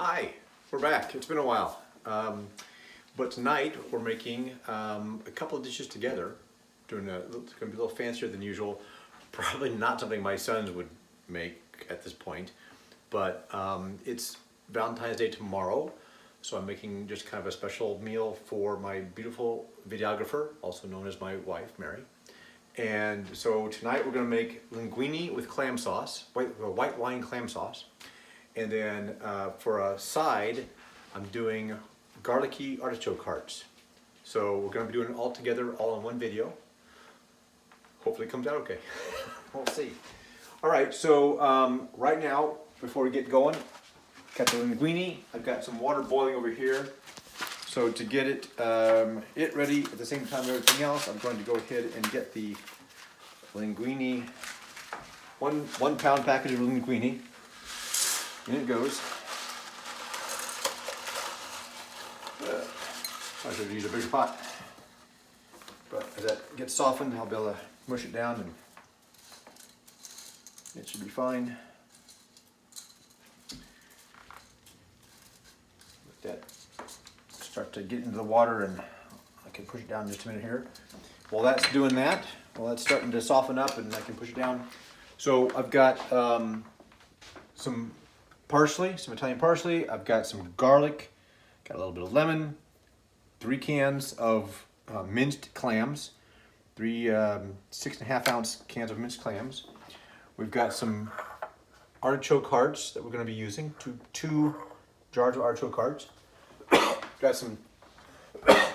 Hi, we're back. It's been a while. But tonight we're making a couple of dishes together. It's going to be a little fancier than usual. Probably not something my sons would make at this point. But it's Valentine's Day tomorrow. So I'm making just kind of a special meal for my beautiful videographer, also known as my wife, Mary. And so tonight we're going to make linguine with clam sauce, white wine clam sauce. And then for a side, I'm doing garlicky artichoke hearts. So we're going to be doing it all together, all in one video. Hopefully it comes out okay. We'll see. All right, so right now, before we get going, got the linguine. I've got some water boiling over here. So to get it ready at the same time as everything else, I'm going to go ahead and get the linguine, one pound package of linguine. In it goes. I should use a bigger pot. But as that gets softened, I'll be able to mush it down and it should be fine. Let that start to get into the water and I can push it down in just a minute here. While that's doing that, while that's starting to soften up and I can push it down. So I've got some parsley, some Italian parsley. I've got some garlic, got a little bit of lemon, 3 cans of minced clams, 3 6.5 ounce cans of minced clams. We've got some artichoke hearts that we're going to be using, two jars of artichoke hearts. Got some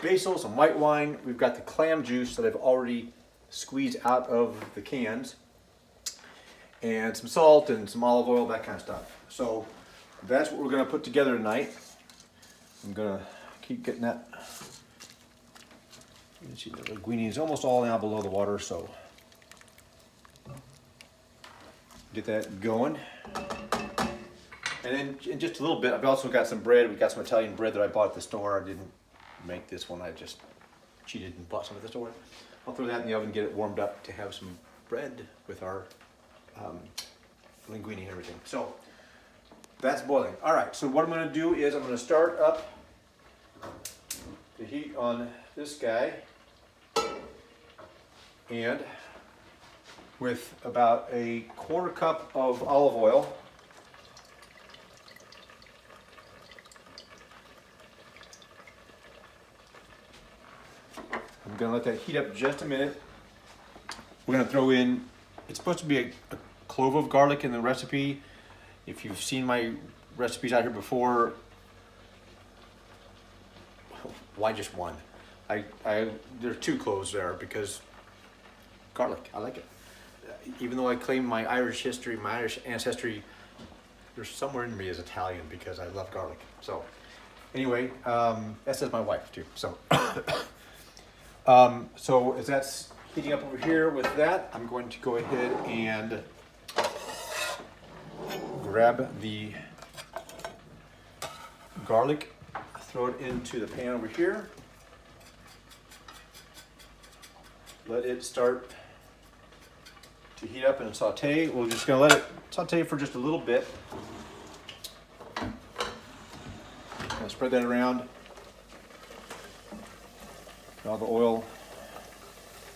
basil, some white wine. We've got the clam juice that I've already squeezed out of the cans, and some salt and some olive oil, that kind of stuff. So that's what we're going to put together tonight. I'm going to keep getting that. You can see the linguine is almost all now below the water, so get that going. And then in just a little bit, I've also got some bread. We've got some Italian bread that I bought at the store. I didn't make this one. I just cheated and bought some at the store. I'll throw that in the oven, get it warmed up to have some bread with our linguine and everything. So that's boiling. All right, so what I'm going to do is I'm going to start up the heat on this guy, and with about a 1/4 cup of olive oil, I'm going to let that heat up just a minute. We're going to throw in, it's supposed to be a clove of garlic in the recipe. If you've seen my recipes out here before, why just one? There's 2 cloves there because garlic, I like it. Even though I claim my Irish history, my Irish ancestry, there's somewhere in me is Italian because I love garlic. So anyway, that says my wife too. So, so as that's heating up over here with that, I'm going to go ahead and grab the garlic, throw it into the pan over here. Let it start to heat up and saute. We're just going to let it saute for just a little bit. I'll spread that around. Get all the oil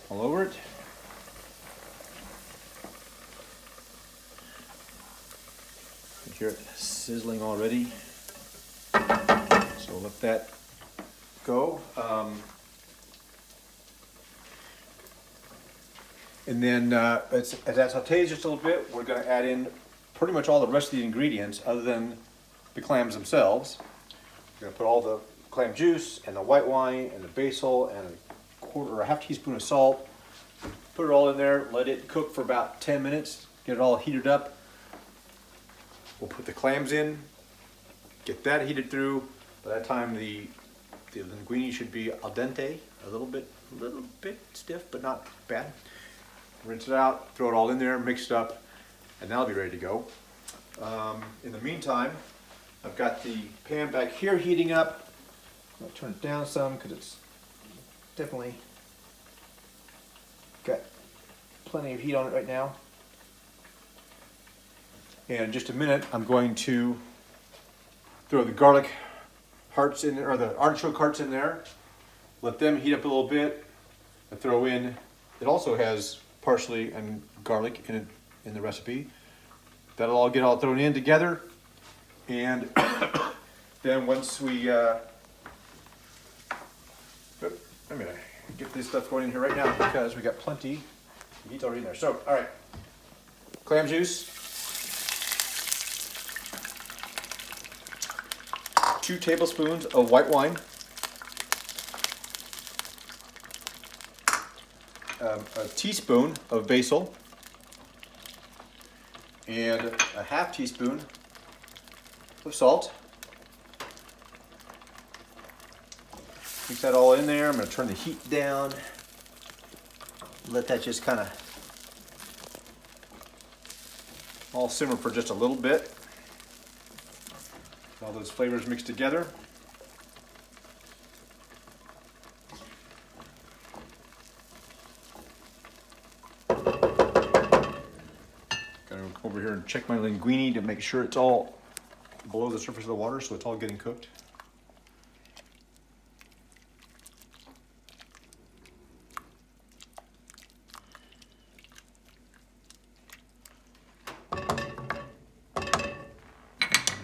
all over it. You hear it sizzling already. So we'll let that go. And then as that sautés just a little bit, we're going to add in pretty much all the rest of the ingredients other than the clams themselves. We're going to put all the clam juice and the white wine and the basil and a 1/4 or a 1/2 teaspoon of salt. Put it all in there, let it cook for about 10 minutes, get it all heated up. We'll put the clams in, get that heated through. By that time the linguine should be al dente, a little bit stiff, but not bad. Rinse it out, throw it all in there, mix it up, and that'll be ready to go. In the meantime, I've got the pan back here heating up. I'm going to turn it down some because it's definitely got plenty of heat on it right now. And in just a minute, I'm going to Throw the garlic hearts in there, or the artichoke hearts in there. Let them heat up a little bit. I throw in, it also has parsley and garlic in it in the recipe. That'll all get all thrown in together. And then once we, I'm gonna get this stuff going in here right now because we got plenty. The meat's already in there. So, all right, clam juice. 2 tablespoons of white wine. A teaspoon of basil. And a half teaspoon of salt. Mix that all in there. I'm going to turn the heat down. Let that just kind of all simmer for just a little bit. All those flavors mixed together. Gotta go over here and check my linguine to make sure it's all below the surface of the water, so it's all getting cooked.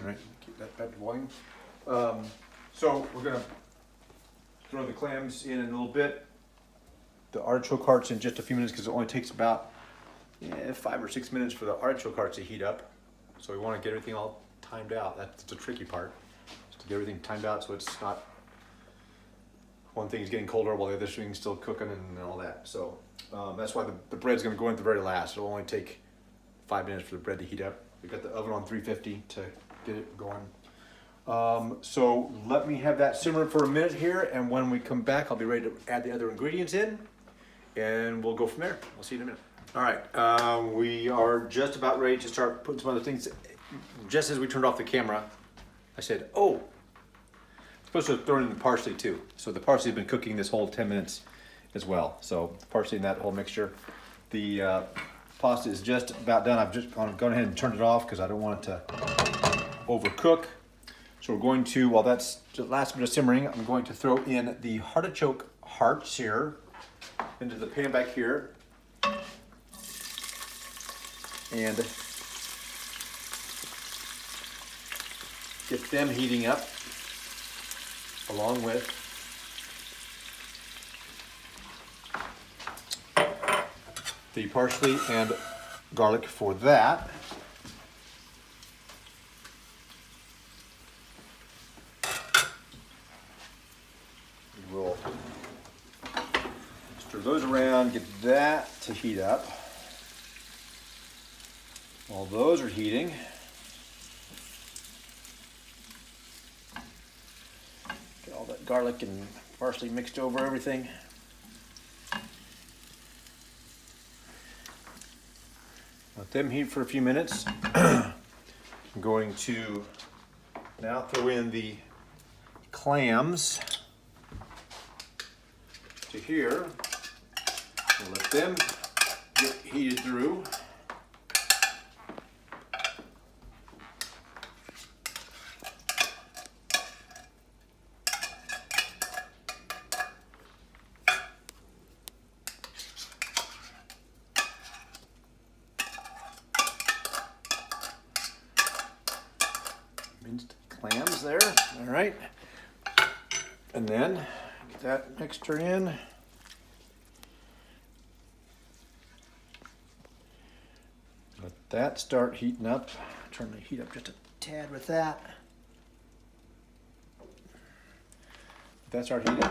Alright, keep that back boiling. So we're gonna throw the clams in a little bit. The artichoke hearts in just a few minutes because it only takes about 5 or 6 minutes for the artichoke hearts to heat up. So we want to get everything all timed out. That's the tricky part, is to get everything timed out so it's not one thing is getting colder while the other thing's still cooking and all that. So that's why the bread's going to go in at the very last. It'll only take 5 minutes for the bread to heat up. We've got the oven on 350 to get it going. So let me have that simmer for a minute here, and when we come back, I'll be ready to add the other ingredients in, and we'll go from there. I'll see you in a minute. All right, we are just about ready to start putting some other things. Just as we turned off the camera, I said, oh, I'm supposed to have thrown in the parsley too. So the parsley has been cooking this whole 10 minutes as well. So the parsley in that whole mixture. The pasta is just about done. I've just gone ahead and turned it off because I don't want it to overcook. So we're going to, while that's the last bit of simmering, I'm going to throw in the artichoke hearts here into the pan back here. And get them heating up along with the parsley and garlic for that. We'll stir those around, get that to heat up. While those are heating, get all that garlic and parsley mixed over everything. Let them heat for a few minutes. I'm going to now throw in the clams to here. We'll let them get heated through. Minced clams there, all right. And then get that mixture in. Let that start heating up. Turn the heat up just a tad with that. Let that start heating.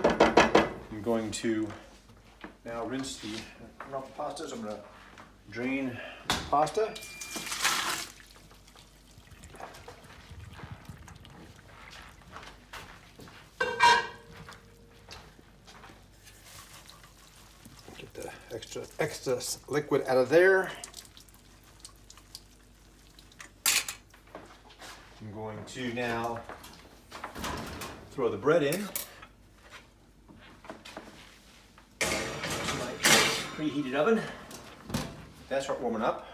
I'm going to now rinse the pasta. So I'm going to drain the pasta. Extra liquid out of there. I'm going to now throw the bread in. My preheated oven. That start warming up.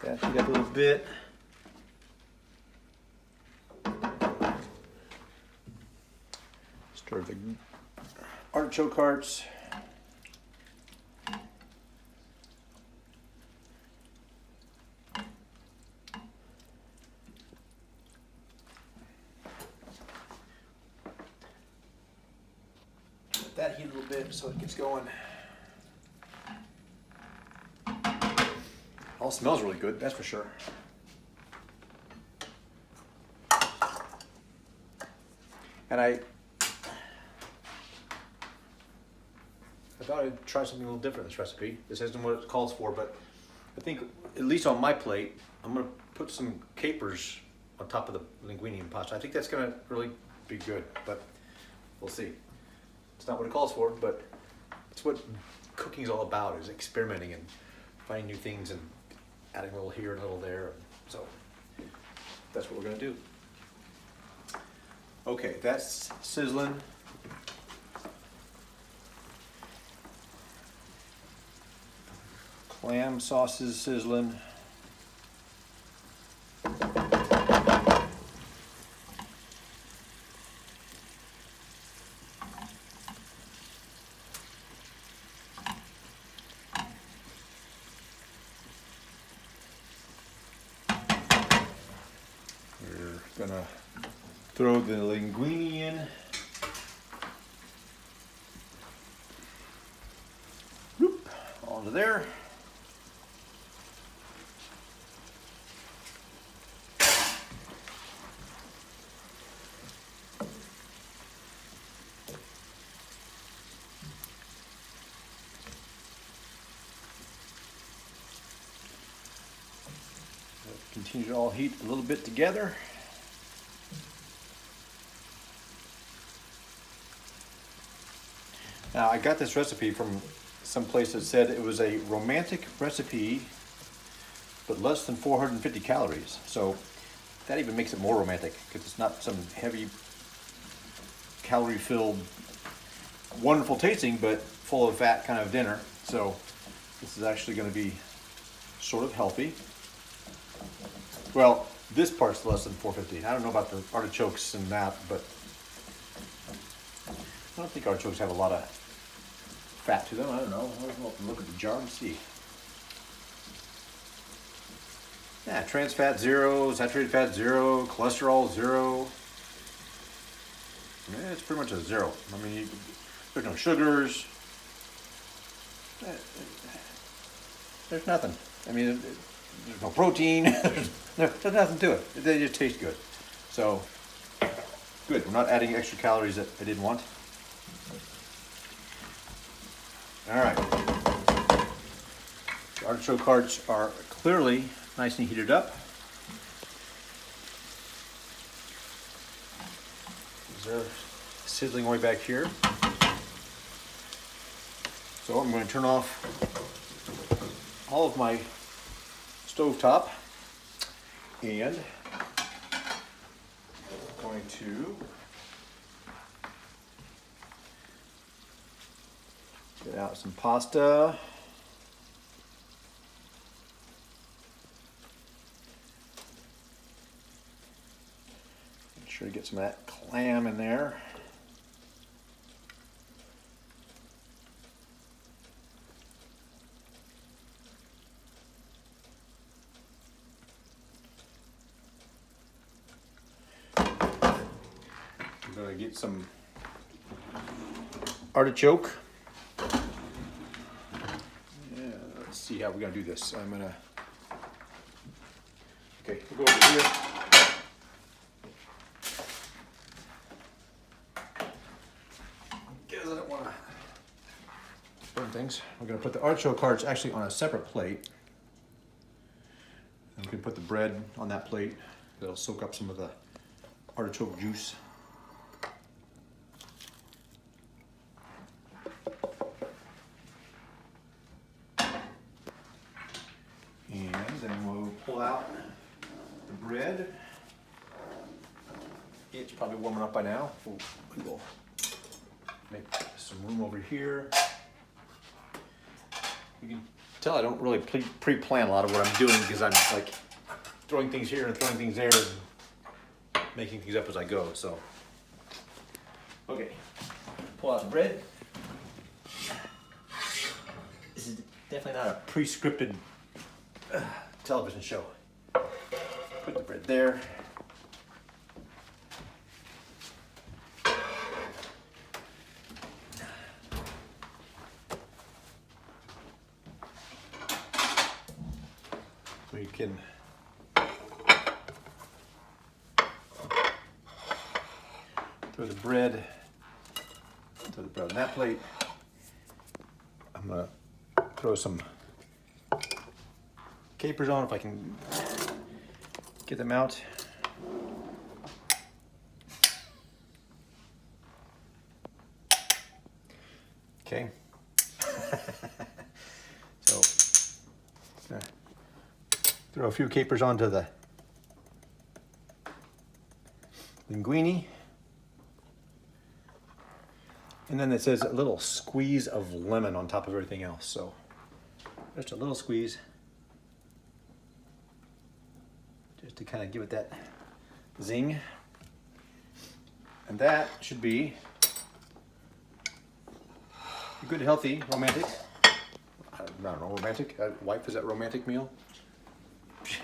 That heat up a little bit. Stir the artichoke hearts. Let that heat a little bit so it gets going. All smells really good, that's for sure. And I thought I'd try something a little different in this recipe. This isn't what it calls for, but I think, at least on my plate, I'm gonna put some capers on top of the linguine pasta. I think that's gonna really be good, but we'll see. It's not what it calls for, but it's what cooking is all about, is experimenting and finding new things and adding a little here and a little there. So that's what we're gonna do. Okay, that's sizzling. Clam sauce is sizzling. We're gonna throw the linguine in. Whoop, onto there. Continue to all heat a little bit together. Now, I got this recipe from some place that said it was a romantic recipe, but less than 450 calories. So that even makes it more romantic, because it's not some heavy, calorie-filled, wonderful tasting, but full of fat kind of dinner. So this is actually going to be sort of healthy. Well, this part's less than 450. I don't know about the artichokes and that, but I don't think artichokes have a lot of fat to them. I don't know. I'll have to look at the jar and see. Yeah, trans fat 0, saturated fat 0, cholesterol 0. Yeah, it's pretty much a 0. I mean, there's no sugars. There's nothing. I mean, there's no protein. There's nothing to it. They just taste good. So, good. We're not adding extra calories that I didn't want. All right. The artichoke hearts are clearly nice and heated up. These are sizzling way back here. So I'm going to turn off all of my stovetop, and I'm going to get out some pasta. Make sure to get some of that clam in there. I'm going to get some artichoke. Yeah, let's see how we're going to do this. I'm going to, okay, we'll go over here. Because I don't want to burn things. We're going to put the artichoke hearts actually on a separate plate. And we can put the bread on that plate. That'll soak up some of the artichoke juice. And then we'll pull out the bread. It's probably warming up by now. We will make some room over here. You can Tell I don't really pre-plan a lot of what I'm doing because I'm like throwing things here and throwing things there and making things up as I go. So, okay, pull out the bread. This is definitely not a pre-scripted television show. Put the bread there. We can throw the bread on that plate. I'm gonna throw some capers on if I can get them out. Okay. So, throw a few capers onto the linguine. And then it says a little squeeze of lemon on top of everything else. So just a little squeeze. Just to kind of give it that zing. And that should be a good, healthy, romantic, I don't know, romantic? Wife, is that romantic meal?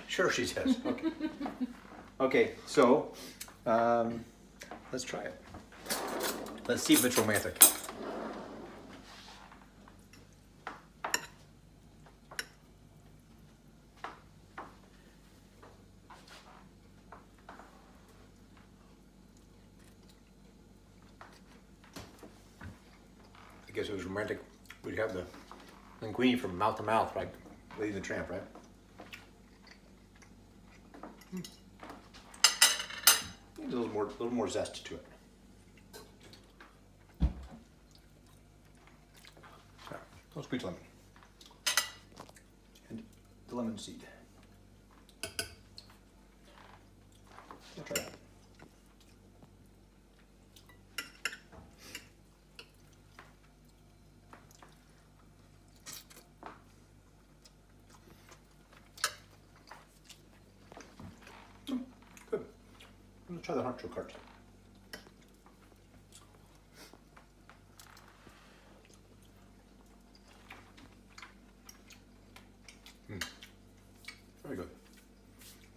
Sure she says. Okay. Okay, so let's try it. Let's see if it's romantic. I guess it was romantic. We'd have the linguine from mouth to mouth, like Lady and the Tramp, right? Needs a little more zest to it. Let's squeeze lemon. And the lemon seed. I'll try that. Good. Let's try the artichoke heart. Very good.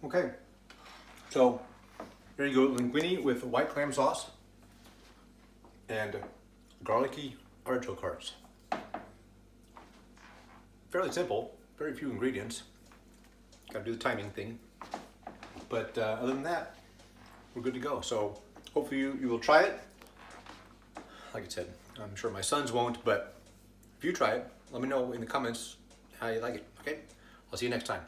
Okay, so there you go, linguine with white clam sauce and garlicky artichoke hearts. Fairly simple, very few ingredients. Got to do the timing thing, but other than that, we're good to go. So hopefully you will try it. Like I said, I'm sure my sons won't, but if you try it, let me know in the comments how you like it. Okay, I'll see you next time.